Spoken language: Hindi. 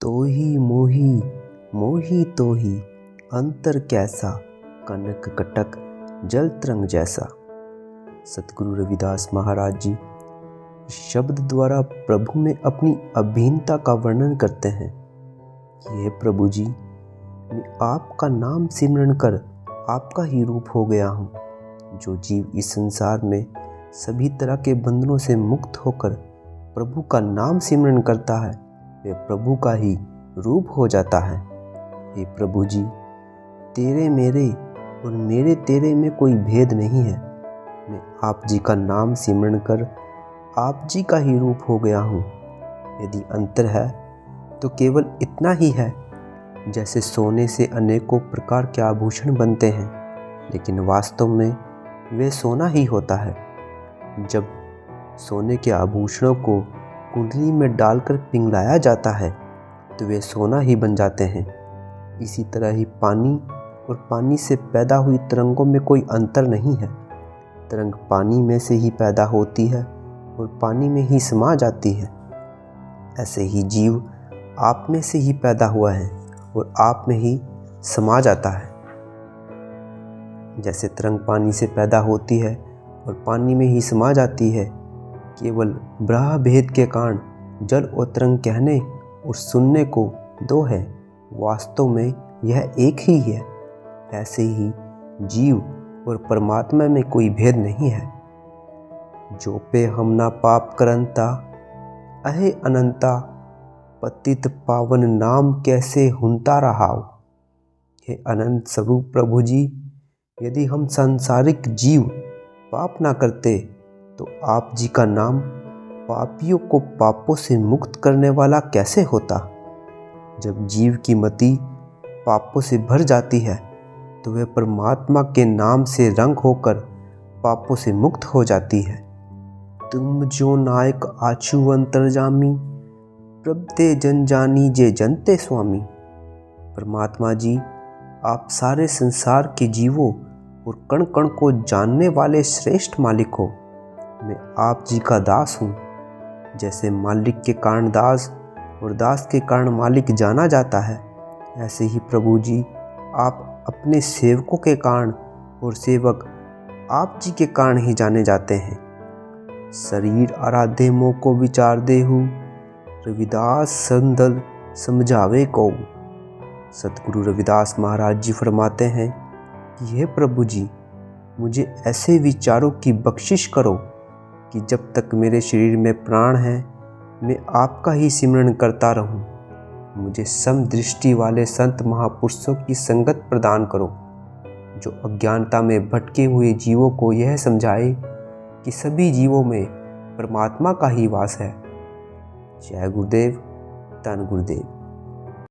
तोहि मोहि मोहि तोहि अंतर कैसा, कनक कटक जल तरंग जैसा। सतगुरु रविदास महाराज जी इस शब्द द्वारा प्रभु में अपनी अभिन्नता का वर्णन करते हैं। हे प्रभु जी, मैं आपका नाम सिमरन कर आपका ही रूप हो गया हूँ। जो जीव इस संसार में सभी तरह के बंधनों से मुक्त होकर प्रभु का नाम सिमरन करता है, वे प्रभु का ही रूप हो जाता है। हे प्रभु जी, तेरे मेरे और मेरे तेरे में कोई भेद नहीं है। मैं आप जी का नाम सिमरन कर आप जी का ही रूप हो गया हूँ। यदि अंतर है तो केवल इतना ही है, जैसे सोने से अनेकों प्रकार के आभूषण बनते हैं, लेकिन वास्तव में वे सोना ही होता है। जब सोने के आभूषणों को कुंडली में डालकर पिघलाया जाता है तो वे सोना ही बन जाते हैं। इसी तरह ही पानी और पानी से पैदा हुई तरंगों में कोई अंतर नहीं है। तरंग पानी में से ही पैदा होती है और पानी में ही समा जाती है। ऐसे ही जीव आप में से ही पैदा हुआ है और आप में ही समा जाता है। जैसे तरंग पानी से पैदा होती है और पानी में ही समा जाती है, केवल ब्रह्म भेद के कारण जल और तरंग कहने और सुनने को दो है, वास्तव में यह एक ही है। ऐसे ही जीव और परमात्मा में कोई भेद नहीं है। जो पे हम ना पाप करंता, अहे अनंता, पतित पावन नाम कैसे हुनता रहाओ। हे अनंत स्वरूप प्रभु जी, यदि हम सांसारिक जीव पाप ना करते तो आप जी का नाम पापियों को पापों से मुक्त करने वाला कैसे होता। जब जीव की मति पापों से भर जाती है तो वह परमात्मा के नाम से रंग होकर पापों से मुक्त हो जाती है। तुम जो नायक आछू अंतर्जामी, प्रभते जन जानी जे जनते स्वामी। परमात्मा जी, आप सारे संसार के जीवों और कण कण को जानने वाले श्रेष्ठ मालिक हो। मैं आप जी का दास हूँ। जैसे मालिक के कारण दास और दास के कारण मालिक जाना जाता है, ऐसे ही प्रभु जी आप अपने सेवकों के कारण और सेवक आप जी के कारण ही जाने जाते हैं। शरीर आराधे मोह को विचार देहु, रविदास संदल समझावे को। सतगुरु रविदास महाराज जी फरमाते हैं कि हे प्रभु जी, मुझे ऐसे विचारों की बख्शिश करो कि जब तक मेरे शरीर में प्राण है मैं आपका ही सिमरन करता रहूं। मुझे समदृष्टि वाले संत महापुरुषों की संगत प्रदान करो, जो अज्ञानता में भटके हुए जीवों को यह समझाए कि सभी जीवों में परमात्मा का ही वास है। जय गुरुदेव, धन गुरुदेव।